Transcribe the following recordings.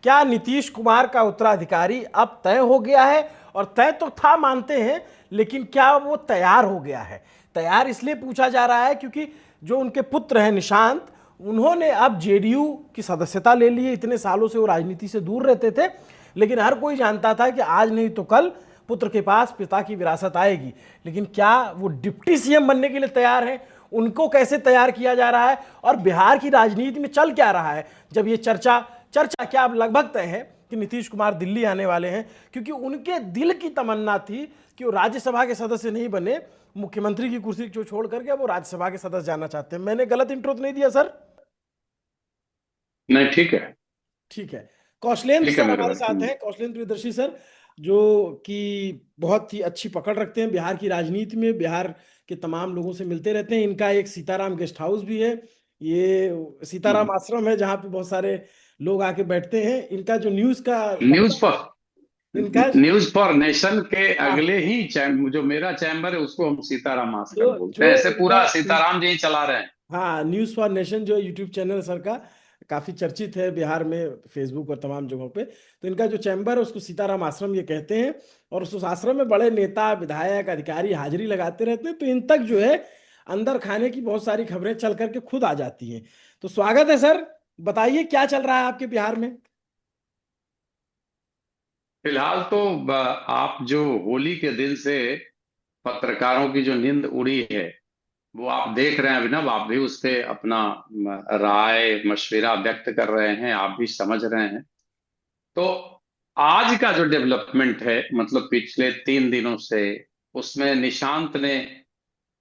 क्या नीतीश कुमार का उत्तराधिकारी अब तय हो गया है? और तय तो था मानते हैं, लेकिन क्या वो तैयार हो गया है? तैयार इसलिए पूछा जा रहा है क्योंकि जो उनके पुत्र हैं निशांत, उन्होंने अब जेडीयू की सदस्यता ले ली है। इतने सालों से वो राजनीति से दूर रहते थे, लेकिन हर कोई जानता था कि आज नहीं तो कल पुत्र के पास पिता की विरासत आएगी। लेकिन क्या वो डिप्टी सीएम बनने के लिए तैयार हैं? उनको कैसे तैयार किया जा रहा है? और बिहार की राजनीति में चल क्या रहा है जब ये चर्चा चर्चा क्या अब लगभग तय है कि नीतीश कुमार दिल्ली आने वाले हैं? क्योंकि उनके दिल की तमन्ना थी कि वो राज्यसभा के सदस्य नहीं बने, मुख्यमंत्री की कुर्सी को छोड़ करके वो राज्यसभा के सदस्य जाना चाहते हैं। मैंने गलत इंट्रो तो नहीं दिया सर? नहीं, ठीक है। ठीक है। कौशलेंद्र ठीक है सर मेरे हमारे भाई। साथ हैं, कौशलेंद्र प्रियदर्शी सर, जो कि बहुत ही अच्छी पकड़ रखते हैं बिहार की राजनीति में, बिहार के तमाम लोगों से मिलते रहते हैं। इनका एक सीताराम गेस्ट हाउस भी है, ये सीताराम आश्रम है जहाँ पे बहुत सारे लोग आके बैठते हैं। इनका जो न्यूज का न्यूज दफ्तर, फॉर इनका, न्यूज फॉर नेशन के हाँ, अगले ही जो मेरा चैम्बर है उसको हम सीताराम आश्रम जो बोलते हैं। जो ऐसे इनका, पूरा सीताराम जी ही चला रहे हैं। हाँ, न्यूज़ फॉर नेशन जो यूट्यूब चैनल है सर का, काफ़ी चर्चित है बिहार में, फेसबुक और तमाम जगहों पे। तो इनका जो चैम्बर है उसको सीताराम आश्रम ये कहते हैं। और उस आश्रम में बड़े नेता, विधायक, अधिकारी हाजिरी लगाते रहते हैं, तो इन तक जो है अंदर खाने की बहुत सारी खबरें चल करके खुद आ जाती हैं। तो स्वागत है सर, बताइए क्या चल रहा है आपके बिहार में? फिलहाल तो आप जो होली के दिन से पत्रकारों की जो नींद उड़ी है वो आप देख रहे हैं अभिनव। आप भी उस पे अपना राय मशविरा व्यक्त कर रहे हैं, आप भी समझ रहे हैं। तो आज का जो डेवलपमेंट है, मतलब पिछले 3 दिनों से, उसमें निशांत ने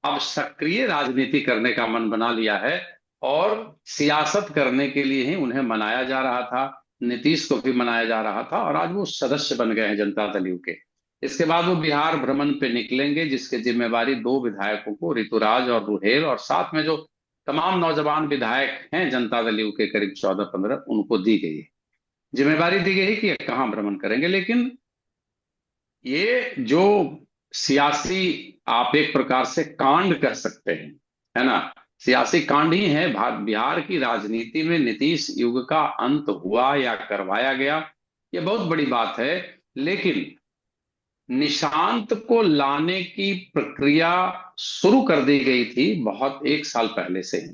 अब सक्रिय राजनीति करने का मन बना लिया है। और सियासत करने के लिए ही उन्हें मनाया जा रहा था, नीतीश को भी मनाया जा रहा था, और आज वो सदस्य बन गए हैं जनता दल यू के। इसके बाद वो बिहार भ्रमण पे निकलेंगे, जिसकी जिम्मेवारी 2 विधायकों को, ऋतुराज और रुहेल, और साथ में जो तमाम नौजवान विधायक हैं जनता दल यू के, करीब 14-15, उनको दी गई है, जिम्मेवारी दी गई है कि ये कहाँ भ्रमण करेंगे। लेकिन ये जो सियासी, आप एक प्रकार से कांड कह सकते हैं, है ना, सियासी कांड ही है। बिहार की राजनीति में नीतीश युग का अंत हुआ या करवाया गया, ये बहुत बड़ी बात है। लेकिन निशांत को लाने की प्रक्रिया शुरू कर दी गई थी बहुत 1 साल पहले से ही।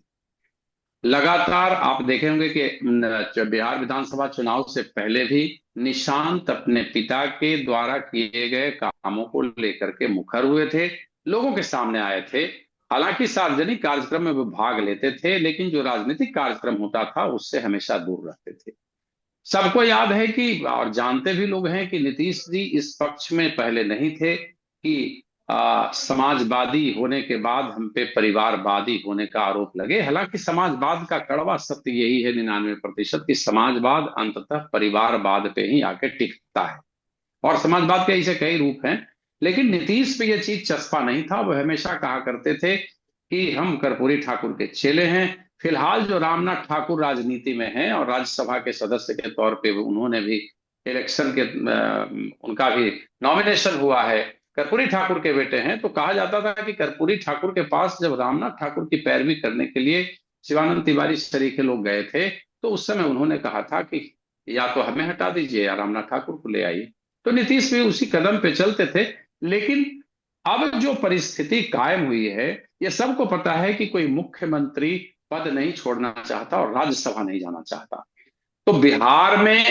लगातार आप देखे होंगे कि बिहार विधानसभा चुनाव से पहले भी निशांत अपने पिता के द्वारा किए गए कामों को लेकर के मुखर हुए थे, लोगों के सामने आए थे। हालांकि सार्वजनिक कार्यक्रम में वो भाग लेते थे, लेकिन जो राजनीतिक कार्यक्रम होता था उससे हमेशा दूर रहते थे। सबको याद है कि, और जानते भी लोग हैं कि नीतीश जी इस पक्ष में पहले नहीं थे कि समाजवादी होने के बाद हम पे परिवारवादी होने का आरोप लगे। हालांकि समाजवाद का कड़वा सत्य यही है, 99% कि समाजवाद अंततः परिवारवाद पे ही आके टिकता है। और समाजवाद के ऐसे कई रूप हैं, लेकिन नीतीश पे ये चीज चस्पा नहीं था। वो हमेशा कहा करते थे कि हम कर्पूरी ठाकुर के चेले हैं। फिलहाल जो रामनाथ ठाकुर राजनीति में हैं और राज्यसभा के सदस्य के तौर पे उन्होंने भी इलेक्शन के उनका भी नॉमिनेशन हुआ है, कर्पूरी ठाकुर के बेटे हैं। तो कहा जाता था कि कर्पूरी ठाकुर के पास जब रामनाथ ठाकुर की पैरवी करने के लिए शिवानंद तिवारी सरीखे लोग गए थे, तो उस समय उन्होंने कहा था कि या तो हमें हटा दीजिए या रामनाथ ठाकुर को ले आइए। तो नीतीश भी उसी कदम पे चलते थे। लेकिन अब जो परिस्थिति कायम हुई है, ये सबको पता है कि कोई मुख्यमंत्री पद नहीं छोड़ना चाहता और राज्यसभा नहीं जाना चाहता। तो बिहार में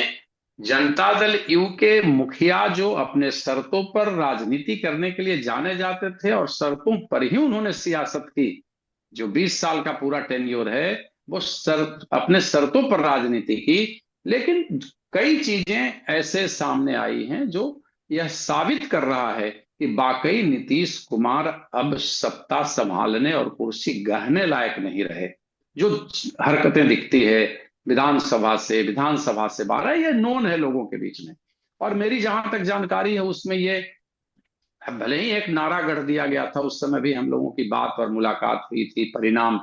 जनता दल यू के मुखिया जो अपने शर्तों पर राजनीति करने के लिए जाने जाते थे और शर्तों पर ही उन्होंने सियासत की, जो 20 साल का पूरा टेन्योर है, वो अपने शर्तों पर राजनीति की। लेकिन कई चीजें ऐसे सामने आई हैं जो यह साबित कर रहा है कि वाकई नीतीश कुमार अब सत्ता संभालने और कुर्सी गहने लायक नहीं रहे। जो हरकतें दिखती है विधानसभा से बाहर, ये नोन है लोगों के बीच में। और मेरी जहां तक जानकारी है उसमें ये, भले ही एक नारा गढ़ दिया गया था, उस समय भी हम लोगों की बात और मुलाकात हुई थी, परिणाम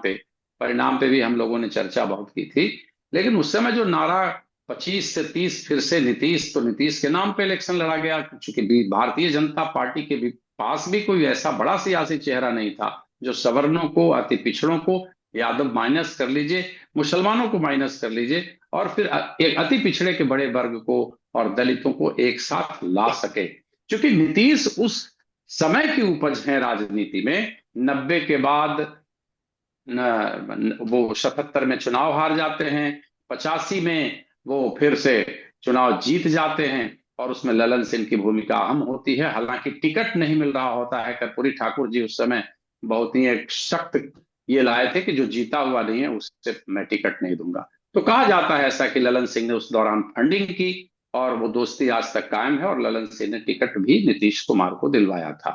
पे भी हम लोगों ने चर्चा बहुत की थी। लेकिन उस समय जो नारा 25 से 30 फिर से नीतीश, तो नीतीश के नाम पे इलेक्शन लड़ा गया, क्योंकि भारतीय जनता पार्टी के भी पास भी कोई ऐसा बड़ा सियासी चेहरा नहीं था जो सवर्णों को, अति पिछड़ों को, यादव माइनस कर लीजिए, मुसलमानों को माइनस कर लीजिए, और फिर एक अति पिछड़े के बड़े वर्ग को और दलितों को एक साथ ला सके। क्योंकि नीतीश उस समय की उपज है राजनीति में। 90 के बाद वो 77 में चुनाव हार जाते हैं, 85 में वो फिर से चुनाव जीत जाते हैं और उसमें ललन सिंह की भूमिका अहम होती है। हालांकि टिकट नहीं मिल रहा होता है। कर्पूरी ठाकुर जी उस समय बहुत ही एक सख्त ये लाए थे कि जो जीता हुआ नहीं है उससे मैं टिकट नहीं दूंगा। तो कहा जाता है ऐसा कि ललन सिंह ने उस दौरान फंडिंग की और वो दोस्ती आज तक कायम है और ललन सिंह ने टिकट भी नीतीश कुमार को दिलवाया था।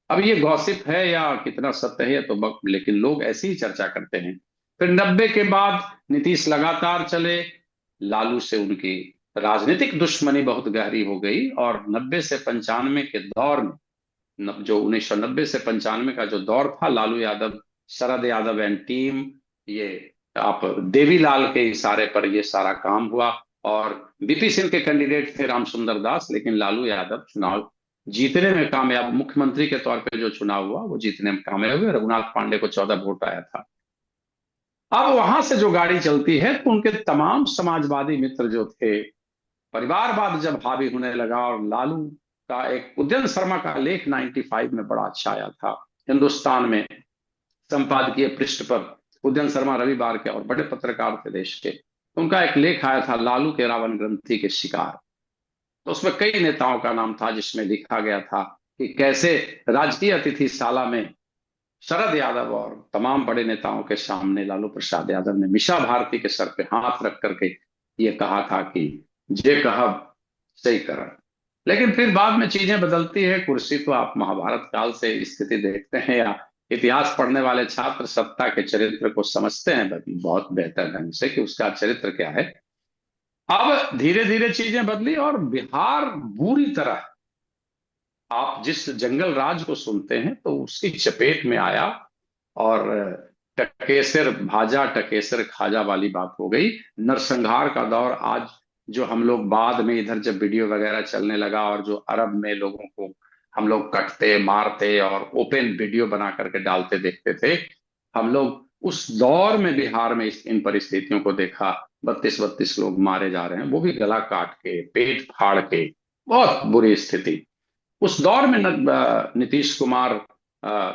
अब ये गॉसिप है या कितना सत्य है तो लेकिन लोग ऐसी ही चर्चा करते हैं। फिर 90 के बाद नीतीश लगातार चले, लालू से उनकी राजनीतिक दुश्मनी बहुत गहरी हो गई और 90 से 95 के दौर में जो 1990 से 95 का जो दौर था, लालू यादव, शरद यादव एंड टीम, ये आप देवीलाल के इशारे पर ये सारा काम हुआ और बीपी सिंह के कैंडिडेट थे राम सुंदर दास, लेकिन लालू यादव चुनाव जीतने में कामयाब, मुख्यमंत्री के तौर पे जो चुनाव हुआ वो जीतने में कामयाब हुए। रघुनाथ पांडे को 14 वोट आया था। अब वहां से जो गाड़ी चलती है तो उनके तमाम समाजवादी मित्र जो थे, परिवारवाद जब हावी होने लगा और लालू का एक उदयन शर्मा का लेख 95 में बड़ा अच्छा आया था हिंदुस्तान में संपादकीय पृष्ठ पर। उदयन शर्मा रविवार के और बड़े पत्रकार थे देश के। उनका एक लेख आया था लालू के रावण ग्रंथि के शिकार। तो उसमें कई नेताओं का नाम था जिसमें लिखा गया था कि कैसे राजकीय अतिथिशाला में शरद यादव और तमाम बड़े नेताओं के सामने लालू प्रसाद यादव ने मीसा भारती के सर पे हाथ रख करके ये कहा था कि जे कहब सही कर। लेकिन फिर बाद में चीजें बदलती है। कुर्सी तो आप महाभारत काल से स्थिति देखते हैं या इतिहास पढ़ने वाले छात्र सत्ता के चरित्र को समझते हैं बहुत बेहतर ढंग से कि उसका चरित्र क्या है। अब धीरे धीरे चीजें बदली और बिहार बुरी तरह, आप जिस जंगल राज को सुनते हैं तो उसकी चपेट में आया और टकेसर भाजा टकेसर खाजा वाली बात हो गई। नरसंहार का दौर आज जो हम लोग बाद में इधर जब वीडियो वगैरह चलने लगा और जो अरब में लोगों को हम लोग कटते मारते और ओपन वीडियो बना करके डालते देखते थे, हम लोग उस दौर में बिहार में इन परिस्थितियों को देखा। 32-32 लोग मारे जा रहे हैं, वो भी गला काट के, पेट फाड़ के, बहुत बुरी स्थिति। उस दौर में नीतीश कुमार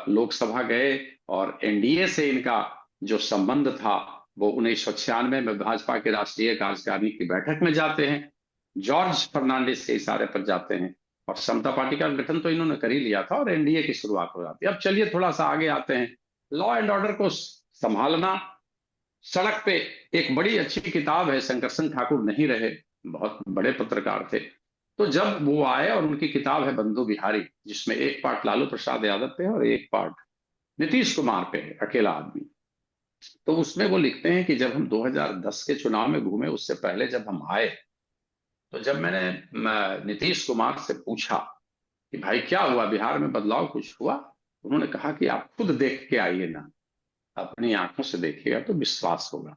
लोकसभा गए और एनडीए से इनका जो संबंध था वो 1996 में भाजपा के राष्ट्रीय कार्यकारिणी की बैठक में जाते हैं, जॉर्ज फर्नांडिस के इशारे पर जाते हैं और समता पार्टी का गठन तो इन्होंने कर ही लिया था और एनडीए की शुरुआत हो जाती है। अब चलिए थोड़ा सा आगे आते हैं। लॉ एंड ऑर्डर को संभालना, सड़क पे एक बड़ी अच्छी किताब है, शंकरसन ठाकुर नहीं रहे, बहुत बड़े पत्रकार थे। तो जब वो आए और उनकी किताब है बंधु बिहारी, जिसमें एक पार्ट लालू प्रसाद यादव पे है और एक पार्ट नीतीश कुमार पे है, अकेला आदमी। तो उसमें वो लिखते हैं कि जब हम 2010 के चुनाव में घूमे, उससे पहले जब हम आए तो जब मैंने नीतीश कुमार से पूछा कि भाई क्या हुआ, बिहार में बदलाव कुछ हुआ, उन्होंने कहा कि आप खुद देख के आइए ना, अपनी आंखों से देखिएगा तो विश्वास होगा।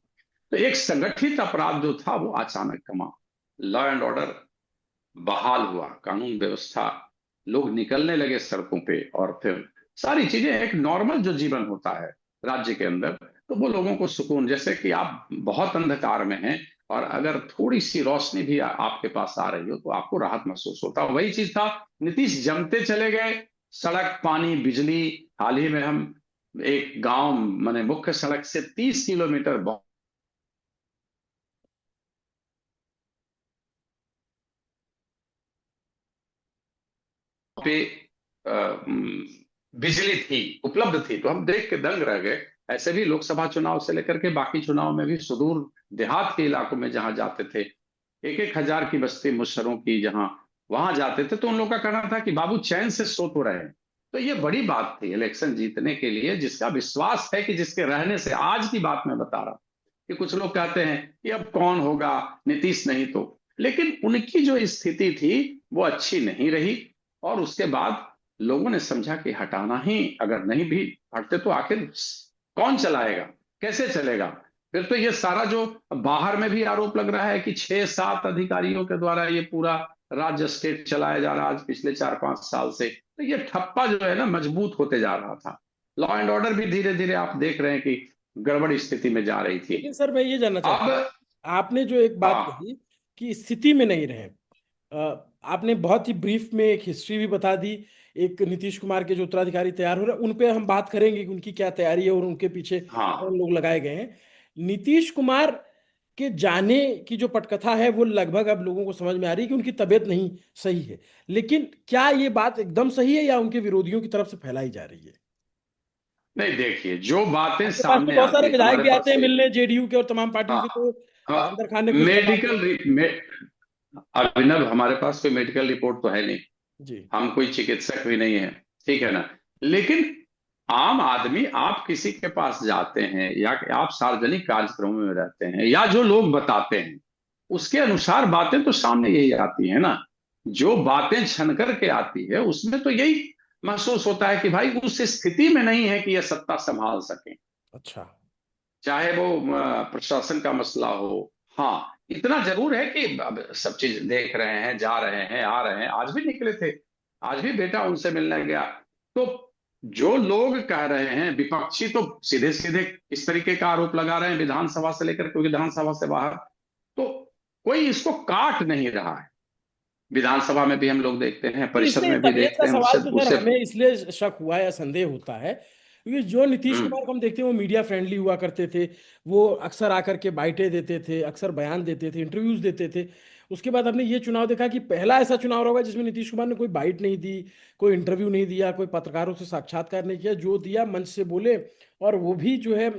तो एक संगठित अपराध जो था वो अचानक कमा, लॉ एंड ऑर्डर बहाल हुआ, कानून व्यवस्था, लोग निकलने लगे सड़कों पे और फिर सारी चीजें एक नॉर्मल जो जीवन होता है राज्य के अंदर, तो वो लोगों को सुकून, जैसे कि आप बहुत अंधकार में हैं और अगर थोड़ी सी रोशनी भी आपके पास आ रही हो तो आपको राहत महसूस होता है। वही चीज था, नीतीश जमते चले गए, सड़क, पानी, बिजली। हाल ही में हम एक गांव माने मुख्य सड़क से 30 किलोमीटर पे बिजली थी, उपलब्ध थी, तो हम देख के दंग रह गए। ऐसे भी लोकसभा चुनाव से लेकर के बाकी चुनाव में भी सुदूर देहात के इलाकों में जहां जाते थे, 1-1 हजार की बस्ती मुसहरों की, जहां वहां जाते थे तो उन लोगों का कहना था कि बाबू चैन से सो तो रहे। तो ये बड़ी बात थी इलेक्शन जीतने के लिए, जिसका विश्वास है कि जिसके रहने से, आज की बात मैं बता रहा हूं कि कुछ लोग कहते हैं कि अब कौन होगा, नीतीश नहीं तो, लेकिन उनकी जो स्थिति थी वो अच्छी नहीं रही और उसके बाद लोगों ने समझा कि हटाना ही, अगर नहीं भी हटते तो आखिर कौन चलाएगा, कैसे चलेगा। फिर तो ये सारा जो बाहर में भी आरोप लग रहा है कि 6-7 अधिकारियों के द्वारा ये पूरा राज्य स्टेट चलाया जा रहा है आज पिछले 4-5 साल से, तो ये ठप्पा जो है ना मजबूत होते जा रहा था। लॉ एंड ऑर्डर भी धीरे धीरे आप देख रहे हैं कि गड़बड़ स्थिति में जा रही थी। लेकिन सर मैं ये जानना चाहता हूँ, अब आपने जो एक बात हाँ कही कि स्थिति में नहीं रहे, आपने बहुत ही ब्रीफ में एक हिस्ट्री भी बता दी। एक नीतीश कुमार के जो उत्तराधिकारी तैयार हो रहे हैं उन पे हम बात करेंगे कि उनकी क्या तैयारी है और उनके पीछे हाँ। कौन लोग लगाए गए हैं। नीतीश कुमार के जाने की जो पटकथा है वो लगभग अब लोगों को समझ में आ रही है कि उनकी तबीयत नहीं सही है। लेकिन क्या ये बात एकदम सही है या उनके विरोधियों की तरफ से फैलाई जा रही है? नहीं, देखिए, जो बातें आपके पास तो सामने बहुत सारे आती है विधायक हमारे भी आते पास हैं से। मिलने, जेडीयू के और तमाम पार्टियों के, हाँ तो हाँ। अंदर खाने कुछ दबा के। मेडिकल अभिनव, हमारे पास कोई मेडिकल रिपोर्ट तो है नहीं। जी। हम कोई चिकित्सक भी नहीं है, ठीक है ना। लेकिन आम आदमी, आप किसी के पास जाते हैं या कि आप सार्वजनिक कार्यक्रमों में रहते हैं या जो लोग बताते हैं उसके अनुसार बातें तो सामने यही आती है ना। जो बातें छन करके आती है उसमें तो यही महसूस होता है कि भाई उस स्थिति में नहीं है कि यह सत्ता संभाल सके। अच्छा। चाहे वो प्रशासन का मसला हो। हाँ, इतना जरूर है कि अब सब चीज देख रहे हैं, जा रहे हैं, आ रहे हैं, आज भी निकले थे, आज भी बेटा उनसे मिलने गया। तो जो लोग कह रहे हैं, विपक्षी तो सीधे सीधे इस तरीके का आरोप लगा रहे हैं, विधानसभा से लेकर के विधानसभा से बाहर। तो कोई इसको काट नहीं रहा है। विधानसभा में भी हम लोग देखते हैं, तो परिषद इसमें में भी तबीयत का देखते हैं, सवाल उससे तो सर उससे हमें इसलिए शक हुआ या संदेह होता है क्योंकि जो नीतीश हम्म। कुमार को हम देखते हैं वो मीडिया फ्रेंडली हुआ करते थे। वो अक्सर आकर के बाइटें देते थे, अक्सर बयान देते थे, इंटरव्यूज देते थे। उसके बाद हमने ये चुनाव देखा कि पहला ऐसा चुनाव रहा होगा जिसमें नीतीश कुमार ने कोई बाइट नहीं दी, कोई इंटरव्यू नहीं दिया, कोई पत्रकारों से साक्षात्कार नहीं किया। जो दिया मंच से बोले, और वो भी जो है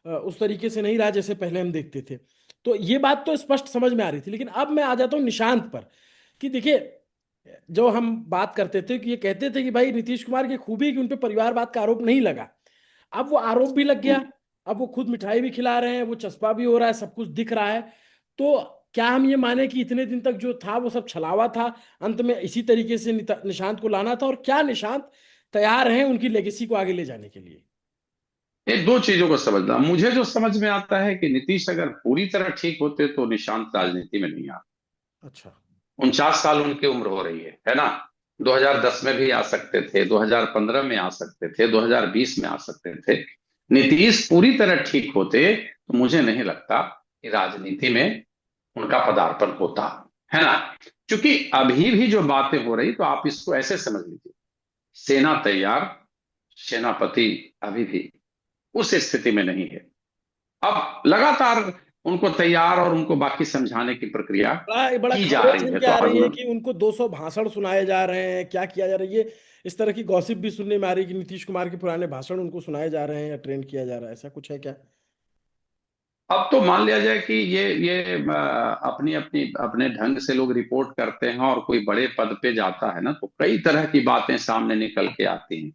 उस तरीके से नहीं रहा जैसे पहले हम देखते थे। तो ये बात तो स्पष्ट समझ में आ रही थी। लेकिन अब मैं आ जाता हूँ निशांत पर कि देखिए, जो हम बात करते थे कि ये कहते थे कि भाई नीतीश कुमार की खूबी है कि उन पे परिवारवाद का आरोप नहीं लगा। अब वो आरोप भी लग गया। हम्म। अब वो खुद मिठाई भी खिला रहे हैं, वो चस्पा भी हो रहा है, सब कुछ दिख रहा है। तो क्या हम ये माने कि इतने दिन तक जो था वो सब छलावा था, अंत में इसी तरीके से निशांत को लाना था? और क्या निशांत तैयार हैं उनकी लेगेसी को आगे ले जाने के लिए? ये दो चीजों को समझना, मुझे जो समझ में आता है कि नीतीश अगर पूरी तरह ठीक होते तो निशांत राजनीति में नहीं आते। अच्छा। 49 साल उनकी उम्र हो रही है ना। 2010 में भी आ सकते थे, 2015 में आ सकते थे, 2020 में आ सकते थे। नीतीश पूरी तरह ठीक होते तो मुझे नहीं लगता कि राजनीति में उनका पदार्पण होता, है ना। क्योंकि अभी भी जो बातें हो रही, तो आप इसको ऐसे समझ लीजिए, सेना तैयार, सेनापति अभी भी उस स्थिति में नहीं है। अब लगातार उनको तैयार और उनको बाकी समझाने की प्रक्रिया बड़ा बड़ा की जा खबरें रही छन है। के तो आ रही है अब कि उनको 200 भाषण सुनाए जा रहे हैं, क्या किया जा रहा है ये, इस तरह की गॉसिप भी सुनने में आ रही है कि नीतीश कुमार के पुराने भाषण उनको सुनाए जा रहे हैं या ट्रेंड किया जा रहा है। ऐसा कुछ है क्या? अब तो मान लिया जाए कि ये अपनी अपनी अपने ढंग से लोग रिपोर्ट करते हैं, और कोई बड़े पद पे जाता है ना तो कई तरह की बातें सामने निकल के आती हैं।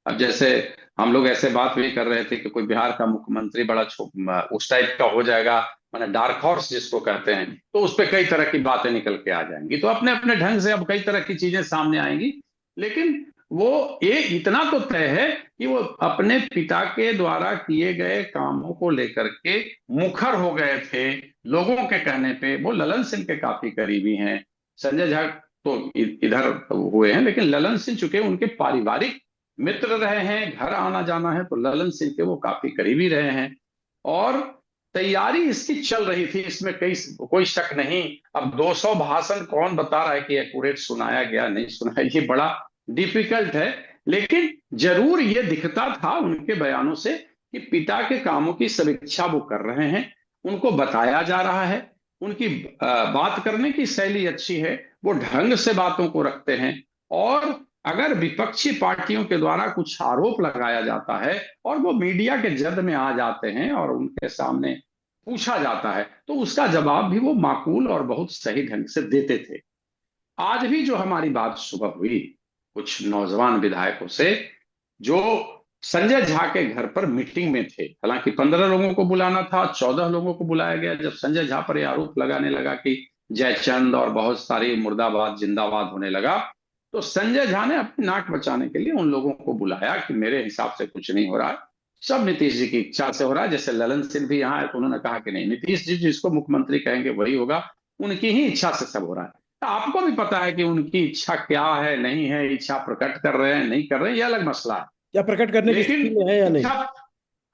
अब जैसे हम लोग ऐसे बात भी कर रहे थे कि कोई बिहार का मुख्यमंत्री बड़ा उस टाइप का हो जाएगा, माने डार्क हॉर्स जिसको कहते हैं, तो उस पे कई तरह की बातें निकल के आ जाएंगी। तो अपने अपने ढंग से अब कई तरह की चीजें सामने आएंगी। लेकिन वो ये इतना तो तय है कि वो अपने पिता के द्वारा किए गए कामों को लेकर के मुखर हो गए थे। लोगों के कहने पे वो ललन सिंह के काफी करीबी हैं। संजय झा तो इधर हुए हैं, लेकिन ललन सिंह चूंकि उनके पारिवारिक मित्र रहे हैं, घर आना जाना है, तो ललन सिंह के वो काफी करीबी रहे हैं। और तैयारी इसकी चल रही थी, इसमें कई कोई शक नहीं। अब 200 भाषण कौन बता रहा है कि एक्यूरेट सुनाया गया नहीं सुनाया, ये बड़ा डिफिकल्ट है। लेकिन जरूर ये दिखता था उनके बयानों से कि पिता के कामों की समीक्षा वो कर रहे हैं, उनको बताया जा रहा है। उनकी बात करने की शैली अच्छी है, वो ढंग से बातों को रखते हैं। और अगर विपक्षी पार्टियों के द्वारा कुछ आरोप लगाया जाता है और वो मीडिया के जद में आ जाते हैं और उनके सामने पूछा जाता है, तो उसका जवाब भी वो माकूल और बहुत सही ढंग से देते थे। आज भी जो हमारी बात सुबह हुई कुछ नौजवान विधायकों से, जो संजय झा के घर पर मीटिंग में थे, हालांकि 15 लोगों को बुलाना था, 14 लोगों को बुलाया गया। जब संजय झा पर यह आरोप लगाने लगा कि जयचंद और बहुत सारी मुर्दाबाद जिंदाबाद होने लगा, तो संजय झा ने अपनी नाक बचाने के लिए उन लोगों को बुलाया कि मेरे हिसाब से कुछ नहीं हो रहा है, सब नीतीश जी की इच्छा से हो रहा है। जैसे ललन सिंह भी यहाँ है, तो उन्होंने कहा कि नहीं, नीतीश जी जिसको मुख्यमंत्री कहेंगे वही होगा, उनकी ही इच्छा से सब हो रहा है। तो आपको भी पता है कि उनकी इच्छा क्या है, नहीं है, इच्छा प्रकट कर रहे हैं नहीं कर रहे हैं, ये अलग मसला है। या प्रकट करने की लेकिन स्थिति में है या नहीं? इच्छा,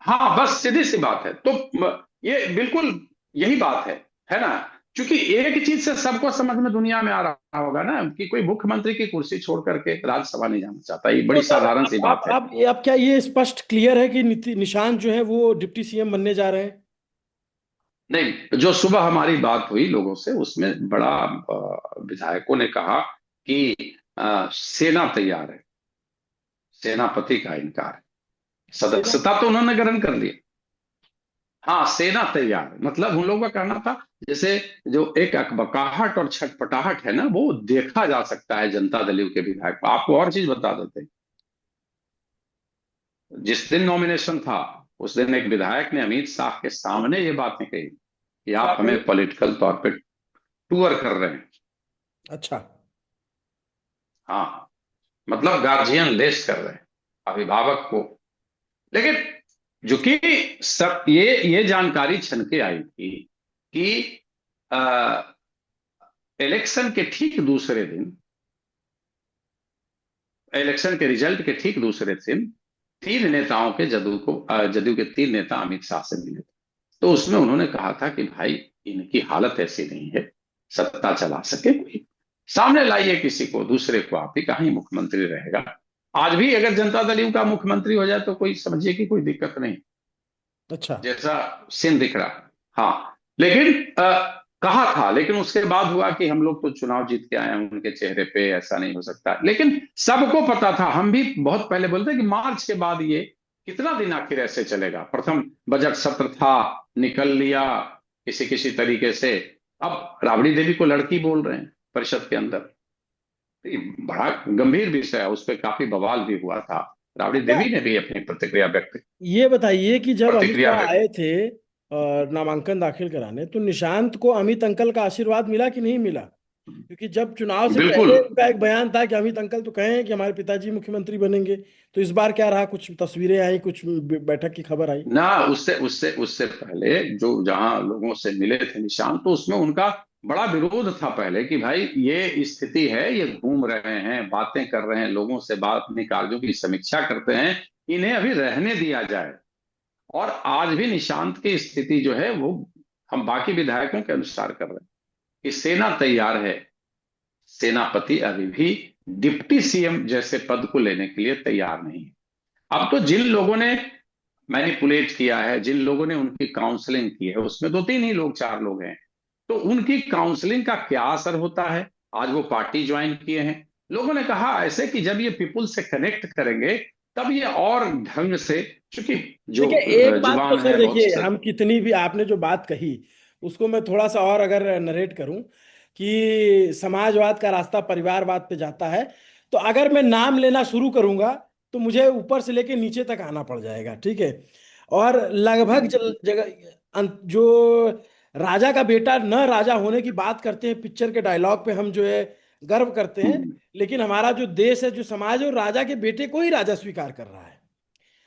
हाँ, बस सीधी सी बात है। तो ये बिल्कुल यही बात है ना। क्योंकि एक चीज से सबको समझ में दुनिया में आ रहा होगा ना कि कोई मुख्यमंत्री की कुर्सी छोड़ करके राज्यसभा नहीं जाना चाहता, ये तो बड़ी सर साधारण सी बात है। अब क्या ये स्पष्ट क्लियर है कि निशांत जो है वो डिप्टी सीएम बनने जा रहे हैं? नहीं, जो सुबह हमारी बात हुई लोगों से उसमें बड़ा विधायकों ने कहा कि सेना तैयार है, सेनापति का इनकार है, सेना। सदस्यता तो उन्होंने ग्रहण कर ली। हाँ, सेना तैयार है, मतलब उन लोगों का कहना था जैसे जो एक अकबकाहट और छटपटाहट है ना, वो देखा जा सकता है जनता दल के विधायक को। आपको और चीज बता देते हैं, जिस दिन नॉमिनेशन था उस दिन एक विधायक ने अमित शाह के सामने ये बातें कही कि क्या आप कही? हमें पॉलिटिकल तौर पे टूर कर रहे हैं। अच्छा। हाँ, मतलब गार्जियन लेस कर रहे हैं अभिभावक को। लेकिन जो कि सब ये जानकारी छन के आई थी कि इलेक्शन के ठीक दूसरे दिन, इलेक्शन के रिजल्ट के ठीक दूसरे दिन तीन नेताओं के जदयू के तीन नेता अमित शाह से मिले थे। तो उसमें उन्होंने कहा था कि भाई इनकी हालत ऐसी नहीं है सत्ता चला सके, कोई सामने लाइए किसी को, दूसरे को, आप ही कहीं मुख्यमंत्री रहेगा। आज भी अगर जनता दल यू का मुख्यमंत्री हो जाए तो कोई समझिए कि कोई दिक्कत नहीं, अच्छा। जैसा सीन दिख रहा। हाँ, लेकिन कहा था, लेकिन उसके बाद हुआ कि हम लोग तो चुनाव जीत के आए हैं, उनके चेहरे पे ऐसा नहीं हो सकता। लेकिन सबको पता था, हम भी बहुत पहले बोलते कि मार्च के बाद ये कितना दिन आखिर ऐसे चलेगा। प्रथम बजट सत्र था, निकल लिया किसी किसी तरीके से। अब राबड़ी देवी को लड़की बोल रहे हैं परिषद के अंदर, ये बड़ा गंभीर विषय है, उस पर काफी बवाल भी हुआ था। राबड़ी अच्छा, देवी ने भी अपनी ये बताइए कि जब अमित प्रतिक्रिया शाह व्यक्त। आए थे नामांकन दाखिल कराने, तो निशांत को अमित अंकल का आशीर्वाद मिला कि नहीं मिला? क्योंकि जब चुनाव से बिल्कुल। पहले उनका एक बयान था कि अमित अंकल तो कहे हैं कि हमारे पिताजी मुख्यमंत्री बनेंगे। तो इस बार क्या रहा? कुछ तस्वीरें आई, कुछ बैठक की खबर आई? ना, उससे उससे उससे पहले जो जहां लोगों से मिले थे निशांत, तो उसमें उनका बड़ा विरोध था पहले कि भाई ये स्थिति है, ये घूम रहे हैं, बातें कर रहे हैं, लोगों से बात, अपनी कार्यों की समीक्षा करते हैं, इन्हें अभी रहने दिया जाए। और आज भी निशांत की स्थिति जो है वो हम बाकी विधायकों के अनुसार कर रहे हैं कि सेना तैयार है, सेनापति अभी भी डिप्टी सीएम जैसे पद को लेने के लिए तैयार नहीं है। अब तो जिन लोगों ने मैनिपुलेट किया है, जिन लोगों ने उनकी काउंसलिंग की है, उसमें दो तीन ही लोग, चार लोग हैं, तो उनकी काउंसलिंग का क्या असर होता है? आज वो पार्टी ज्वाइन किए हैं। लोगों ने कहा ऐसे कि जब ये पीपुल से कनेक्ट करेंगे तब ये और ढंग से, क्योंकि जो देखिए, एक बात तो जुबान सर, है बहुत देखिए हम कितनी भी आपने जो बात कही उसको मैं थोड़ा सा और अगर नरेट करूं कि समाजवाद का रास्ता परिवारवाद पे जाता है, तो अगर मैं नाम लेना शुरू करूंगा तो मुझे ऊपर से लेके नीचे तक आना पड़ जाएगा, ठीक है? और लगभग जगह जो राजा का बेटा न राजा होने की बात करते हैं पिक्चर के डायलॉग पे, हम जो है गर्व करते हैं। लेकिन हमारा जो देश है, जो समाज है, वो राजा के बेटे को ही राजा स्वीकार कर रहा है।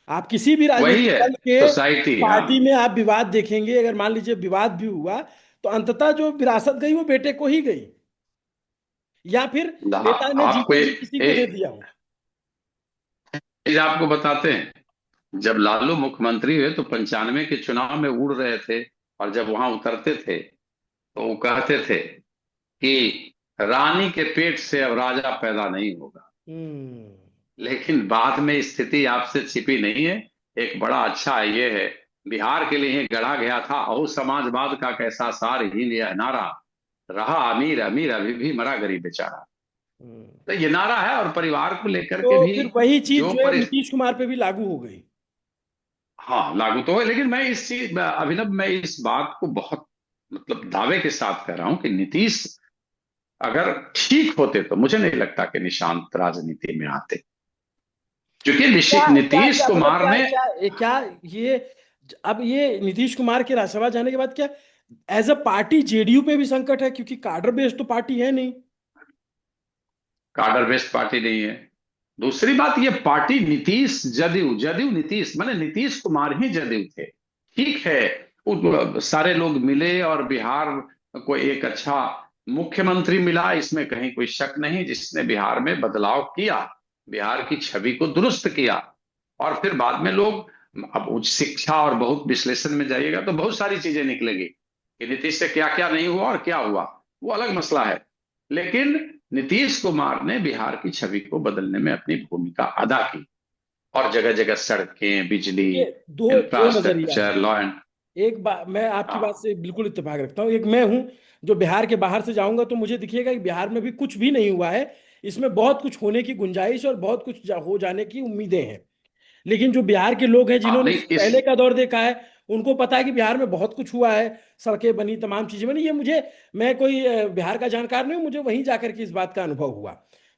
आप किसी भी वही राजनीतिक है दल के सोसाइटी। हाँ, पार्टी में आप विवाद देखेंगे, अगर मान लीजिए विवाद भी हुआ तो अंततः जो विरासत गई वो बेटे को ही गई, या फिर बेटा ने आपको जीते जी किसी को दे दिया हो। चीज आपको बताते हैं, जब लालू मुख्यमंत्री हुए तो 95 के चुनाव में उड़ रहे थे, और जब वहां उतरते थे तो वो कहते थे कि रानी के पेट से अब राजा पैदा नहीं होगा। हम्म। लेकिन बाद में स्थिति आपसे छिपी नहीं है। एक बड़ा अच्छा ये है, बिहार के लिए गढ़ा गया था और समाजवाद का कैसा सार ही लिया नारा, रहा अमीर अमीर अभी भी मरा गरीब बेचारा। हम्म। तो ये नारा है, और परिवार को लेकर के तो भी फिर वही चीज जो जो है नीतीश कुमार पे भी लागू हो गई। हाँ, लागू तो है, लेकिन मैं इस चीज अभिनव, मैं इस बात को बहुत मतलब दावे के साथ कह रहा हूं कि नीतीश अगर ठीक होते तो मुझे नहीं लगता कि निशांत राजनीति में आते, क्योंकि क्या क्या नीतीश क्या मतलब कुमार क्या ने। क्या क्या ये अब ये नीतीश कुमार के राज्यसभा जाने के बाद क्या एज अ पार्टी जेडीयू पे भी संकट है? क्योंकि कार्डर बेस्ड तो पार्टी है नहीं। काडर बेस्ड पार्टी नहीं है। दूसरी बात, ये पार्टी नीतीश जदयू, जदयू नीतीश, माने नीतीश कुमार ही जदयू थे। ठीक है, सारे लोग मिले और बिहार को एक अच्छा मुख्यमंत्री मिला, इसमें कहीं कोई शक नहीं, जिसने बिहार में बदलाव किया, बिहार की छवि को दुरुस्त किया। और फिर बाद में लोग, अब उच्च शिक्षा और बहुत विश्लेषण में जाइएगा तो बहुत सारी चीजें निकलेगी कि नीतीश से क्या क्या नहीं हुआ और क्या हुआ, वो अलग मसला है। लेकिन नीतीश कुमार ने बिहार की छवि को बदलने में अपनी भूमिका अदा की, और जगह जगह सड़कें, बिजली, देखिए, दो दो नजरिया है। Infrastructure, law and. एक बात, मैं आपकी बात हाँ से बिल्कुल इत्तेफाक रखता हूँ। एक मैं हूँ जो बिहार के बाहर से जाऊंगा तो मुझे दिखेगा कि बिहार में भी कुछ भी नहीं हुआ है। इसमें बहुत कुछ होने की गुंजाइश और बहुत कुछ हो जाने की उम्मीदें हैं। लेकिन जो बिहार के लोग हैं हाँ, जिन्होंने नहीं इससे इस पहले का दौर देखा है, उनको पता है कि बिहार में बहुत कुछ हुआ है। सड़कें बनी, तमाम चीजें बनी। ये मुझे, मैं कोई बिहार का जानकार नहीं हूँ, मुझे वहीं जाकर के इस बात का अनुभव हुआ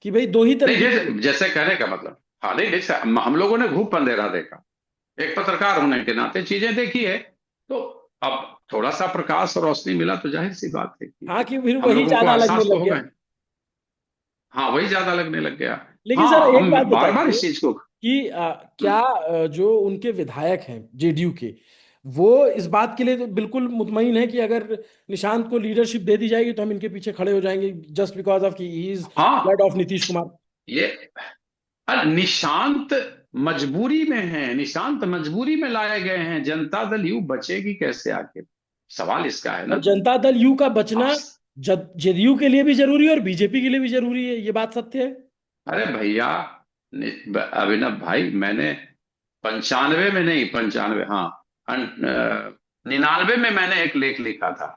कि भाई दो ही नहीं, तरीके के जैसे जैसे कहने का मतलब, हाँ नहीं, जैसे हम लोगों ने घूप अंधेरा देखा, एक पत्रकार होने के नाते चीजें देखी है, तो अब थोड़ा सा प्रकाश और रोशनी मिला तो जाहिर सी बात है कि हाँ, कि फिर हम वही लोगों को ज्यादा लगने एहसास तो लग गया। होगा। हाँ, वही ज्यादा लगने लग गया। लेकिन सर हाँ, एक हम बात बार बार बताइए इस चीज को। कि क्या जो उनके विधायक हैं जेडीयू के, वो इस बात के लिए तो बिल्कुल मुतमईन है कि अगर निशांत को लीडरशिप दे दी जाएगी तो हम इनके पीछे खड़े हो जाएंगे, जस्ट बिकॉज ऑफ कि ही इज ब्लड हाँ, ऑफ नीतीश कुमार? ये निशांत मजबूरी में है, निशांत मजबूरी में लाए गए हैं, जनता दल यू बचेगी कैसे आखिर, सवाल इसका है और ना। जनता दल यू का अब बचना जेडीयू के लिए भी जरूरी है और बीजेपी के लिए भी जरूरी है, ये बात सत्य है। अरे भैया, अभिनव भाई, मैंने 95 में नहीं, 95, हाँ, 99 में मैंने एक लेख लिखा था।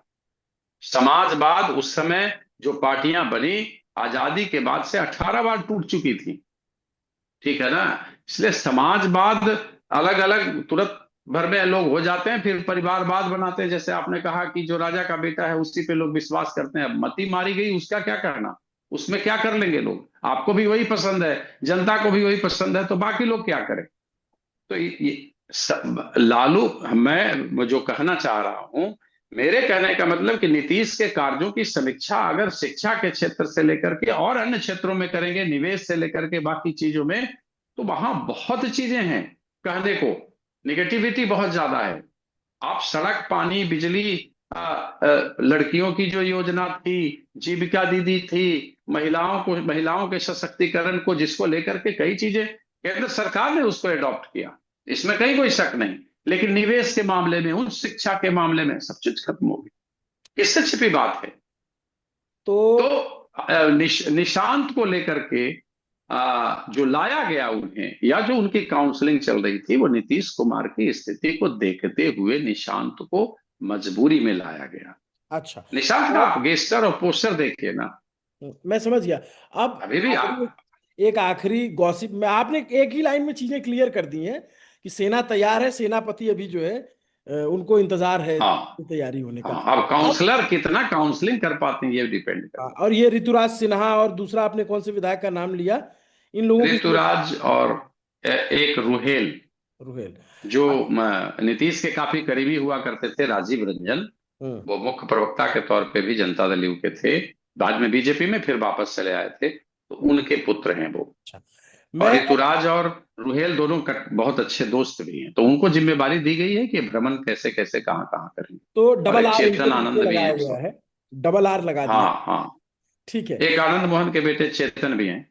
समाजवाद उस समय जो पार्टियां बनी, आजादी के बाद से 18 बार टूट चुकी थी, ठीक है ना। इसलिए समाजवाद अलग अलग तुरंत भर में लोग हो जाते हैं, फिर परिवारवाद बनाते हैं, जैसे आपने कहा कि जो राजा का बेटा है उसी पे लोग विश्वास करते हैं। अब मती मारी गई, उसका क्या करना, उसमें क्या कर लेंगे लोग, आपको भी वही पसंद है, जनता को भी वही पसंद है, तो बाकी लोग क्या करें। तो लालू, मैं जो कहना चाह रहा हूं, मेरे कहने का मतलब कि नीतीश के कार्यों की समीक्षा अगर शिक्षा के क्षेत्र से लेकर के और अन्य क्षेत्रों में करेंगे, निवेश से लेकर के बाकी चीजों में, तो वहां बहुत चीजें हैं कहने को। निगेटिविटी बहुत ज्यादा है। आप सड़क, पानी, बिजली, लड़कियों की जो योजना थी, जीविका दीदी थी, महिलाओं के सशक्तिकरण को, जिसको लेकर के कई चीजें केंद्र सरकार ने उसको एडॉप्ट किया, इसमें कहीं कोई शक नहीं। लेकिन निवेश के मामले में, उन शिक्षा के मामले में सब चीज खत्म हो गई, इससे छिपी बात है। तो तो निशांत को लेकर के जो लाया गया उन्हें, या जो उनकी काउंसलिंग चल रही थी, वो नीतीश कुमार की स्थिति को देखते हुए निशांत को मजबूरी में लाया गया। अच्छा, निशांत का तो आप गेस्टर और पोस्टर देखिए ना, मैं समझ गया। अब अभी भी आप। आखिरी, एक आखिरी गॉसिप में आपने एक ही लाइन में चीजें क्लियर कर दी हैं कि सेना तैयार है, सेनापति अभी जो है उनको इंतजार है हाँ, तैयारी होने का। हाँ, अब अब काउंसलर कितना काउंसलिंग कर पाते हैं ये डिपेंड करता और ये ऋतुराज सिन्हा और दूसरा आपने कौन से विधायक का नाम लिया, इन लोगों है। की ऋतुराज और एक रुहेल, रुहेल। जो नीतीश के काफी करीबी हुआ करते थे, राजीव रंजन, हम्म। वो मुख्य प्रवक्ता के तौर पे भी जनता दल यू के थे, बाद में बीजेपी में, फिर वापस चले आए थे, तो उनके पुत्र हैं वो। अच्छा, और मैं ऋतुराज और रुहेल दोनों बहुत अच्छे दोस्त भी हैं, तो उनको जिम्मेदारी दी गई है कि भ्रमण कैसे कैसे कहाँ कहाँ करेंगे। तो और डबल एक आर इनके चेतन पीछे आनंद भी लगाया हैं गया सब। है, डबल आर लगा दिया। हाँ, हाँ, ठीक है। एक आनंद मोहन के बेटे चेतन भी हैं।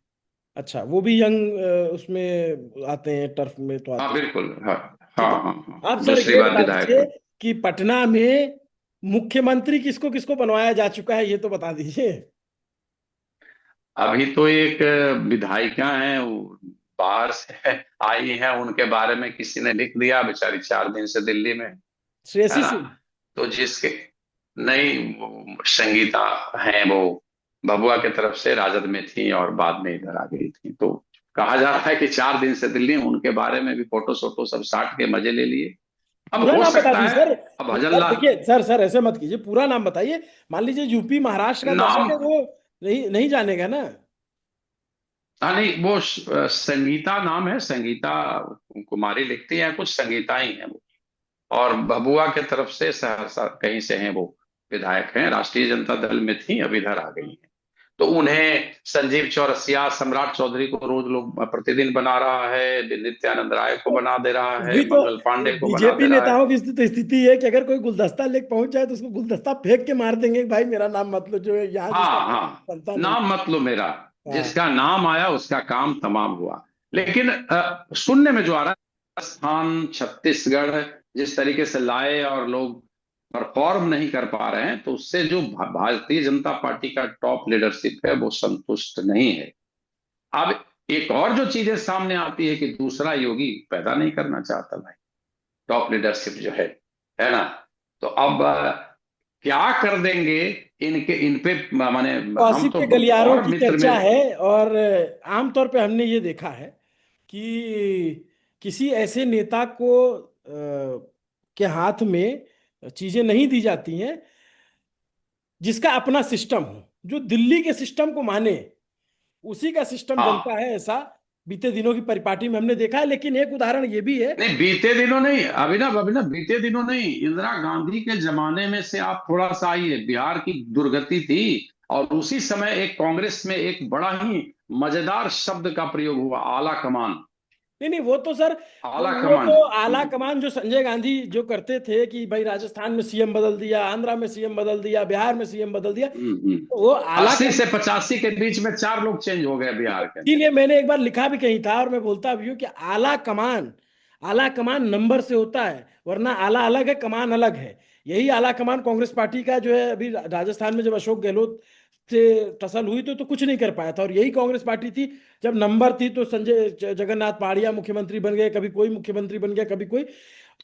अच्छा, वो भी यंग उसमें आते हैं, टर्फ में तो हाँ आते हैं। बिल्कुल, हाँ, हाँ, ठीक है। हाँ, हाँ, आप सर दूसरी ये बार बता विधायक दीजिए हुए। कि पटना में मुख्यमंत्री किसको किसको बनवाया जा चुका है, ये तो बता दीजिए। अभी तो एक विधायिका हैं, वो बाहर से आई हैं, उनके बारे में किसी ने लिख दिया, बेचारी 4 दिन से दिल्ली में, है श्रेयसी ना। सिंह। तो जिसके, नहीं, वो संगीता हैं, वो भभुआ की तरफ से राजद में थी और बाद में इधर आ गई थी, तो कहा जा रहा है कि 4 दिन से दिल्ली में, उनके बारे में भी फोटो सोटो सब साट के मजे ले लिए। अब पूरा हो नाम बता सकता दीजिए है, सर। अब भजन सर लाल, देखिए, सर ऐसे मत कीजिए, पूरा नाम बताइए। मान लीजिए यूपी महाराष्ट्र का नाम, दर्शक है, वो नहीं नहीं जानेगा ना। हाँ नहीं, वो संगीता नाम है, संगीता कुमारी लिखती है, कुछ संगीता ही है वो। और भभुआ के तरफ से, सहरसा कहीं से हैं वो, विधायक हैं, राष्ट्रीय जनता दल में थी, अब इधर आ गई हैं। तो उन्हें संजीव चौरसिया, सम्राट चौधरी को रोज लोग प्रतिदिन बना रहा है, नित्यानंद राय को तो बना दे रहा है, वही तो, मंगल पांडे को बना बीजेपी दे रहा है। नेताओं की तो स्थिति है कि अगर कोई गुलदस्ता लेके पहुंच जाए तो उसको गुलदस्ता फेंक के मार देंगे कि भाई मेरा नाम मत लो, जो है यहाँ जिसका हाँ, नाम हाँ, बनता नहीं। नाम मत लो मेरा, हाँ। जिसका नाम आया उसका काम तमाम हुआ। लेकिन सुनने में जो आ रहा है, राजस्थान, छत्तीसगढ़, जिस तरीके से लाए और लोग परफॉर्म नहीं कर पा रहे हैं, तो उससे जो भारतीय जनता पार्टी का टॉप लीडरशिप है वो संतुष्ट नहीं है। अब एक और जो चीजें सामने आती है कि दूसरा योगी पैदा नहीं करना चाहता भाई, टॉप लीडरशिप जो है ना। तो अब क्या कर देंगे इनके, इन पे माने, हम कौशिक तो के गलियारों और की मित्र चर्चा मेरे। है। और आमतौर पे हमने ये देखा है कि किसी ऐसे नेता को के हाथ में चीजें नहीं दी जाती हैं जिसका अपना सिस्टम हो, जो दिल्ली के सिस्टम को माने, उसी का सिस्टम हाँ, जनता है, ऐसा बीते दिनों की परिपाटी में हमने देखा है। लेकिन एक उदाहरण ये भी है। नहीं बीते दिनों नहीं, अभिनव अभिनव बीते दिनों नहीं, इंदिरा गांधी के जमाने में से आप थोड़ा सा आइए, बिहार की दुर्गति थी, और उसी समय एक कांग्रेस में एक बड़ा ही मजेदार शब्द का प्रयोग हुआ, आला कमान। नहीं नहीं, वो तो सर, आला वो कमान। तो आला कमान जो संजय गांधी जो करते थे कि भाई राजस्थान में सीएम बदल दिया, आंध्रा में सीएम बदल दिया, बिहार में सीएम बदल दिया, तो वो आला 80 कमान। से 85 के बीच में 4 लोग चेंज हो गए बिहार के अंदर। इसीलिए मैंने एक बार लिखा भी कहीं था और मैं बोलता भी हूँ कि आला कमान नंबर से होता है, वरना आला अलग है, कमान अलग है। यही आला कमान कांग्रेस पार्टी का जो है, अभी राजस्थान में जब अशोक गहलोत से टसल हुई तो कुछ नहीं कर पाया था। और यही कांग्रेस पार्टी थी, जब नंबर थी तो संजय जगन्नाथ पहाड़िया मुख्यमंत्री बन गए, कभी कोई मुख्यमंत्री बन गया, कभी कोई।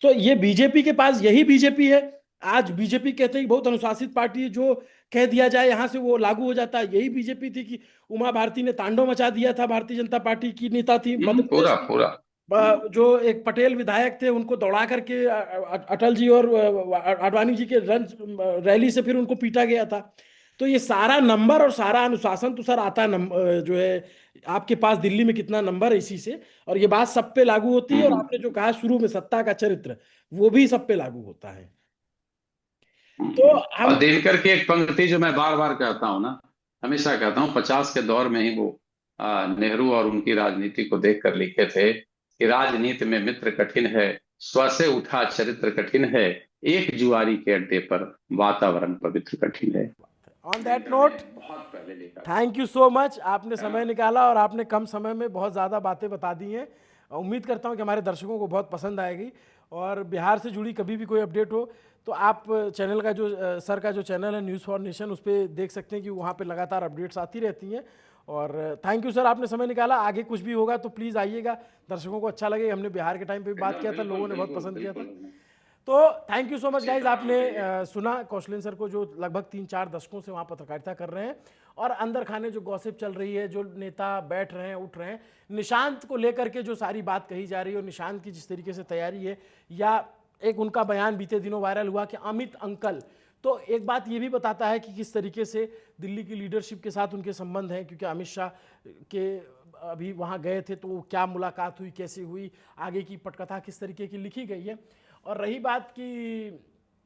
तो ये बीजेपी के पास यही बीजेपी है। आज बीजेपी कहते हैं कि बहुत अनुशासित पार्टी है, जो कह दिया जाए यहां से वो लागू हो जाता है। यही बीजेपी थी कि उमा भारती ने तांडव मचा दिया था, भारतीय जनता पार्टी की नेता थी मध्य प्रदेश पूरा की। पूरा। हम्म, जो एक पटेल विधायक थे, उनको दौड़ा करके अटल जी और आडवाणी जी के रैली से फिर उनको पीटा गया था। तो ये सारा नंबर और सारा अनुशासन तो सर आता जो है आपके पास दिल्ली में कितना नंबर है इसी से। और ये बात सब पे लागू होती है। और हम्म, आपने जो कहा शुरू में सत्ता का चरित्र, वो भी सब पे लागू होता है। तो हम। और दिनकर की एक पंक्ति जो मैं बार बार कहता हूँ ना, हमेशा कहता हूँ, 50 के दौर में ही वो नेहरू और उनकी राजनीति को देख कर लिखे थे कि राजनीति में मित्र कठिन है, स्व से उठा चरित्र कठिन है, एक जुआरी के अड्डे पर वातावरण पवित्र कठिन है। ऑन दैट दिनकर ने नोट, बहुत पहले लिखा था। थैंक यू सो मच, आपने है ना? समय निकाला और आपने कम समय में बहुत ज़्यादा बातें बता दी हैं। उम्मीद करता हूं कि हमारे दर्शकों को बहुत पसंद आएगी। और बिहार से जुड़ी कभी भी कोई अपडेट हो तो आप चैनल का जो सर का जो चैनल है न्यूज़ फॉर नेशन, उस पर देख सकते हैं कि वहाँ पे लगातार अपडेट्स आती रहती हैं। और थैंक यू सर, आपने समय निकाला। आगे कुछ भी होगा तो प्लीज़ आइएगा, दर्शकों को अच्छा लगेगा। हमने बिहार के टाइम पे भी बात किया था, बिल्कुल लोगों ने बहुत बिल्कुल पसंद किया था। बिल्कुल। तो thank you so much guys, क्षेत्र आपने कहिए। सुना कौशलेन सर को, जो लगभग 3-4 दशकों से वहाँ पत्रकारिता कर रहे हैं। और अंदर खाने जो गॉसिप चल रही है, जो नेता बैठ रहे हैं उठ रहे हैं, निशांत को लेकर के जो सारी बात कही जा रही है और निशांत की जिस तरीके से तैयारी है, या एक उनका बयान बीते दिनों वायरल हुआ कि अमित अंकल, तो एक बात ये भी बताता है कि किस तरीके से दिल्ली की लीडरशिप के साथ उनके संबंध हैं। क्योंकि अमित शाह के अभी वहाँ गए थे, तो क्या मुलाकात हुई, कैसे हुई, आगे की पटकथा किस तरीके की लिखी गई है। और रही बात कि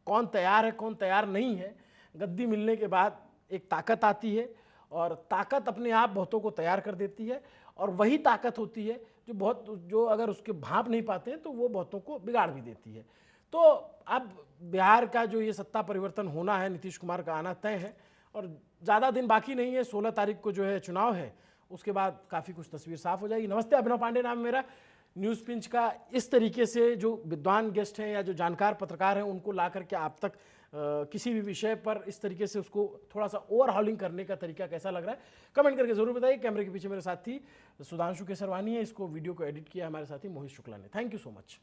कौन तैयार है कौन तैयार नहीं है, गद्दी मिलने के बाद एक ताकत आती है, और ताकत अपने आप बहुतों को तैयार कर देती है। और वही ताकत होती है जो अगर उसके भांप नहीं पाते हैं तो वो बहुतों को बिगाड़ भी देती है। तो अब बिहार का जो ये सत्ता परिवर्तन होना है, नीतीश कुमार का आना तय है। और ज़्यादा दिन बाकी नहीं है, 16 तारीख को जो है चुनाव है, उसके बाद काफ़ी कुछ तस्वीर साफ हो जाएगी। नमस्ते, अभिनव पांडे नाम है मेरा। न्यूज़ पिंच का इस तरीके से जो विद्वान गेस्ट हैं या जो जानकार पत्रकार हैं, उनको ला करके आप तक किसी भी विषय पर इस तरीके से उसको थोड़ा सा ओवरहॉलिंग करने का तरीका कैसा लग रहा है, कमेंट करके जरूर बताइए। कैमरे के पीछे मेरे साथी सुधांशु केसरवानी है, इसको वीडियो को एडिट किया हमारे साथी मोहित शुक्ला ने। Thank you so much.